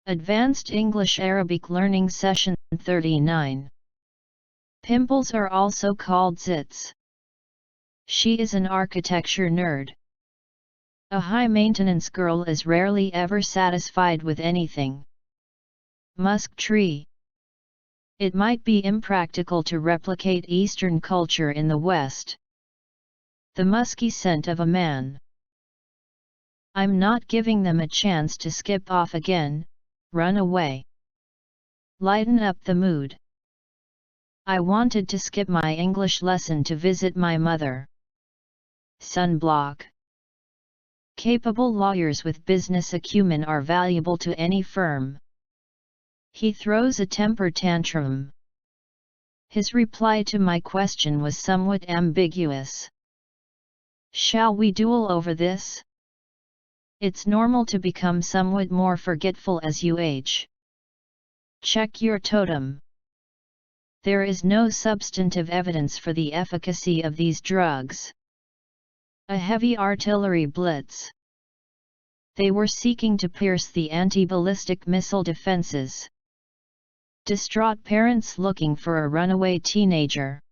Advanced English Arabic Learning Session 39. Pimples are also called zits. She is an architecture nerd. A high-maintenance girl is rarely ever satisfied with anything. Musk tree. It might be impractical to replicate Eastern culture in the West. The musky scent of a man. I'm not giving them a chance to skip off again. Run away. Lighten up the mood. I wanted to skip my English lesson to visit my mother. Sunblock. Capable lawyers with business acumen are valuable to any firm. He throws a temper tantrum. His reply to my question was somewhat ambiguous. Shall we duel over this? It's normal to become somewhat more forgetful as you age. Check your totem. There is no substantive evidence for the efficacy of these drugs. A heavy artillery blitz. They were seeking to pierce the anti-ballistic missile defenses. Distraught parents looking for a runaway teenager.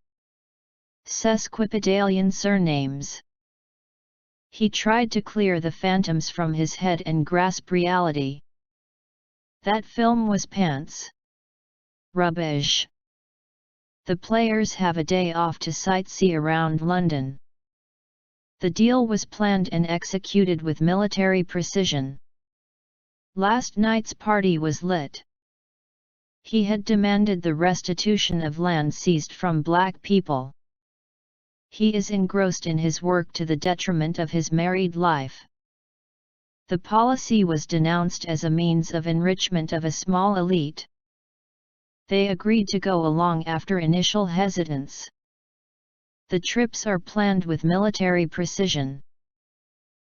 Sesquipedalian surnames. He tried to clear the phantoms from his head and grasp reality. That film was pants. Rubbish. The players have a day off to sightsee around London. The deal was planned and executed with military precision. Last night's party was lit. He had demanded the restitution of land seized from black people. He is engrossed in his work to the detriment of his married life. The policy was denounced as a means of enrichment of a small elite. They agreed to go along after initial hesitance. The trips are planned with military precision.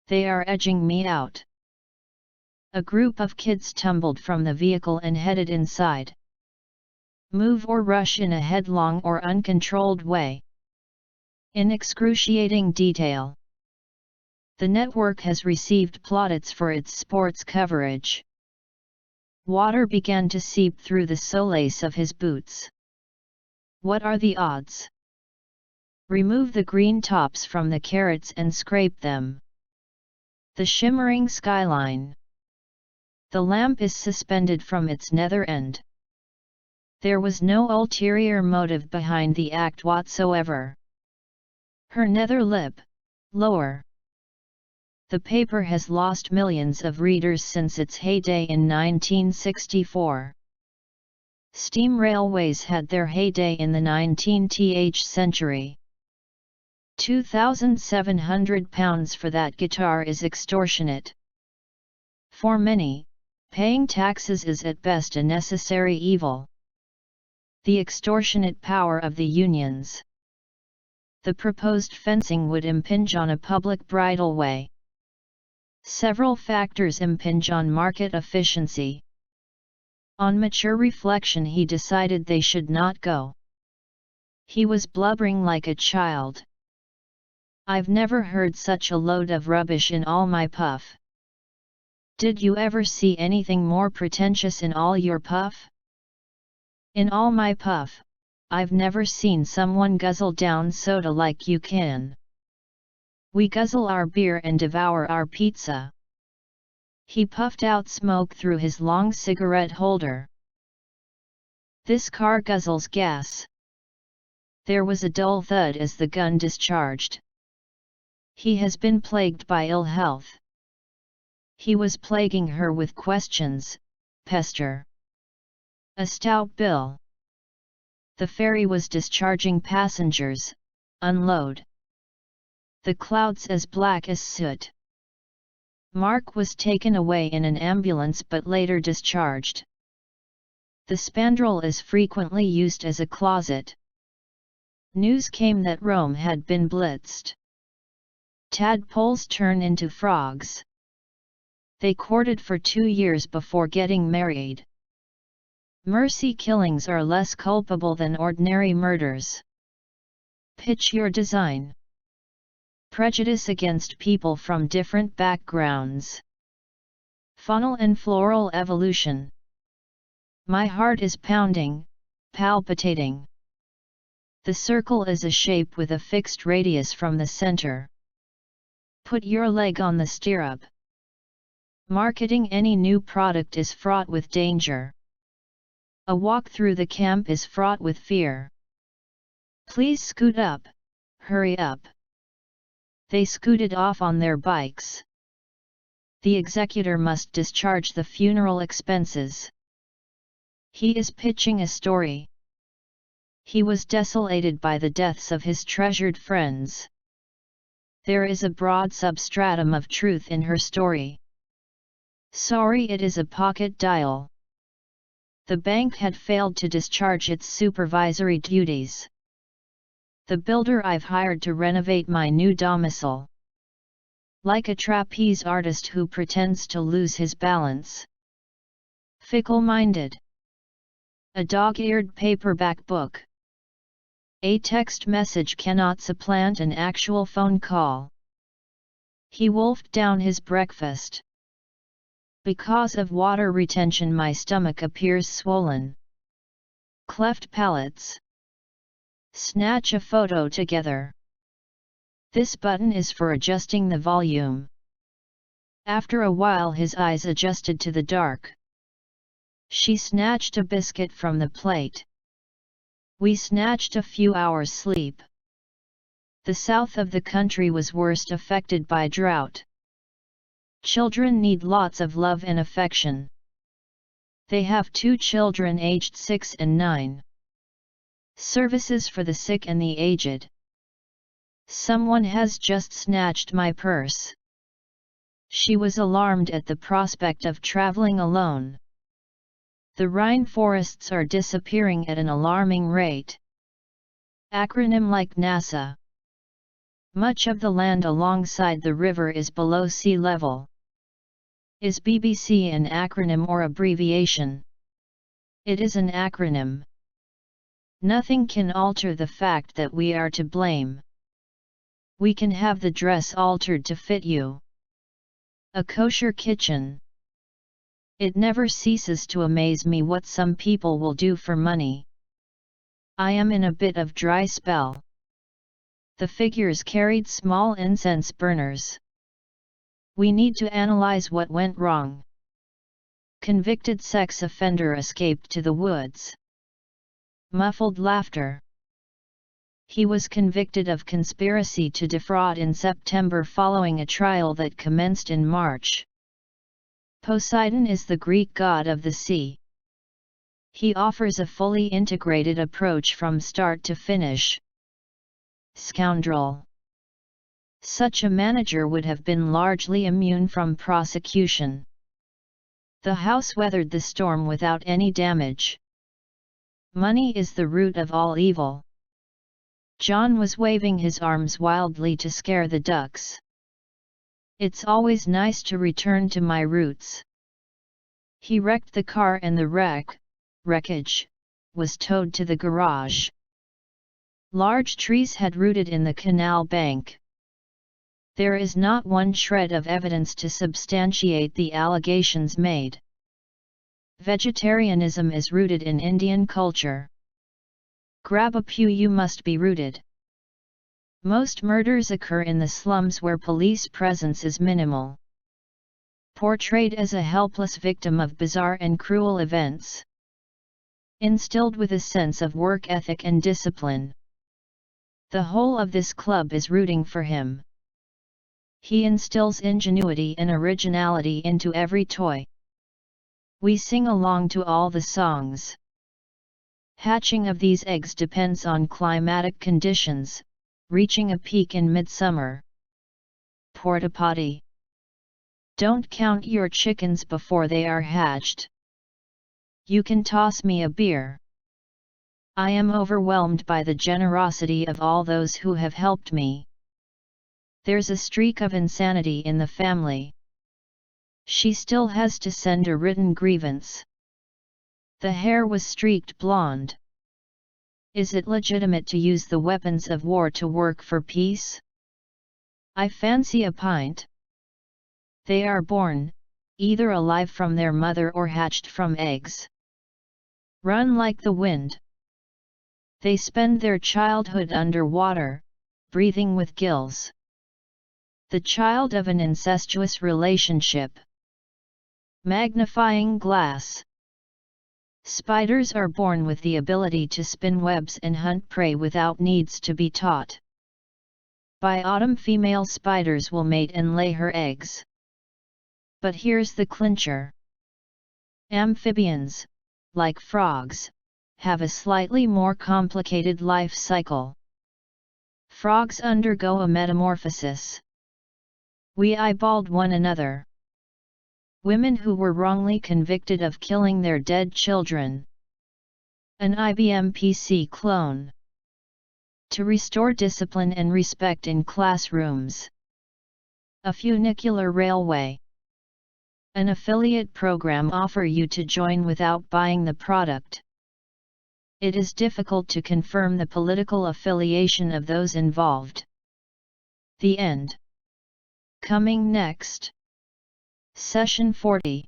They are edging me out. A group of kids tumbled from the vehicle and headed inside. Move or rush in a headlong or uncontrolled way. In excruciating detail. The network has received plaudits for its sports coverage. Water began to seep through the solace of his boots. What are the odds? Remove the green tops from the carrots and scrape them. The shimmering skyline. The lamp is suspended from its nether end. There was no ulterior motive behind the act whatsoever. Her nether lip, lower. The paper has lost millions of readers since its heyday in 1964. Steam railways had their heyday in the 19th century. £2,700 for that guitar is extortionate. For many, paying taxes is at best a necessary evil. The extortionate power of the unions. The proposed fencing would impinge on a public bridleway. Several factors impinge on market efficiency. On mature reflection he decided they should not go. He was blubbering like a child. I've never heard such a load of rubbish in all my puff. Did you ever see anything more pretentious in all your puff? In all my puff, I've never seen someone guzzle down soda like you can. We guzzle our beer and devour our pizza. He puffed out smoke through his long cigarette holder. This car guzzles gas. There was a dull thud as the gun discharged. He has been plagued by ill health. He was plaguing her with questions, pester. A stout bill. The ferry was discharging passengers, unload. The clouds as black as soot. Mark was taken away in an ambulance but later discharged. The spandrel is frequently used as a closet. News came that Rome had been blitzed. Tadpoles turn into frogs. They courted for 2 years before getting married. Mercy killings are less culpable than ordinary murders. Pitch your design. Prejudice against people from different backgrounds. Faunal and floral evolution. My heart is pounding, palpitating. The circle is a shape with a fixed radius from the center. Put your leg on the stirrup. Marketing any new product is fraught with danger. A walk through the camp is fraught with fear. Please scoot up, hurry up. They scooted off on their bikes. The executor must discharge the funeral expenses. He is pitching a story. He was desolated by the deaths of his treasured friends. There is a broad substratum of truth in her story. Sorry, it is a pocket dial. The bank had failed to discharge its supervisory duties. The builder I've hired to renovate my new domicile. Like a trapeze artist who pretends to lose his balance. Fickle-minded. A dog-eared paperback book. A text message cannot supplant an actual phone call. He wolfed down his breakfast. Because of water retention, my stomach appears swollen. Cleft palates. Snatch a photo together. This button is for adjusting the volume. After a while his eyes adjusted to the dark. She snatched a biscuit from the plate. We snatched a few hours' sleep. The south of the country was worst affected by drought. Children need lots of love and affection. They have 2 children aged 6 and 9. Services for the sick and the aged. Someone has just snatched my purse. She was alarmed at the prospect of traveling alone. The Rhine forests are disappearing at an alarming rate. Acronym like NASA. Much of the land alongside the river is below sea level. Is BBC an acronym or abbreviation? It is an acronym. Nothing can alter the fact that we are to blame. We can have the dress altered to fit you. A kosher kitchen. It never ceases to amaze me what some people will do for money. I am in a bit of dry spell. The figures carried small incense burners. We need to analyze what went wrong. Convicted sex offender escaped to the woods. Muffled laughter. He was convicted of conspiracy to defraud in September following a trial that commenced in March. Poseidon is the Greek god of the sea. He offers a fully integrated approach from start to finish. Scoundrel. Such a manager would have been largely immune from prosecution. The house weathered the storm without any damage. Money is the root of all evil. John was waving his arms wildly to scare the ducks. It's always nice to return to my roots. He wrecked the car and the wreckage was towed to the garage. Large trees had rooted in the canal bank. There is not one shred of evidence to substantiate the allegations made. Vegetarianism is rooted in Indian culture. Grab a pew, you must be rooted. Most murders occur in the slums where police presence is minimal. Portrayed as a helpless victim of bizarre and cruel events. Instilled with a sense of work ethic and discipline. The whole of this club is rooting for him. He instills ingenuity and originality into every toy. We sing along to all the songs. Hatching of these eggs depends on climatic conditions, reaching a peak in midsummer. Porta potty. Don't count your chickens before they are hatched. You can toss me a beer. I am overwhelmed by the generosity of all those who have helped me. There's a streak of insanity in the family. She still has to send a written grievance. The hair was streaked blonde. Is it legitimate to use the weapons of war to work for peace? I fancy a pint. They are born, either alive from their mother or hatched from eggs. run like the wind. They spend their childhood underwater, breathing with gills. The child of an incestuous relationship. Magnifying glass. Spiders are born with the ability to spin webs and hunt prey without needs to be taught. By autumn, female spiders will mate and lay her eggs. But here's the clincher. Amphibians, like frogs, have a slightly more complicated life cycle. Frogs undergo a metamorphosis. We eyeballed one another. Women who were wrongly convicted of killing their dead children. An IBM PC clone. To restore discipline and respect in classrooms. A funicular railway. An affiliate program offer you to join without buying the product. It is difficult to confirm the political affiliation of those involved. The end. Coming next. Session 40.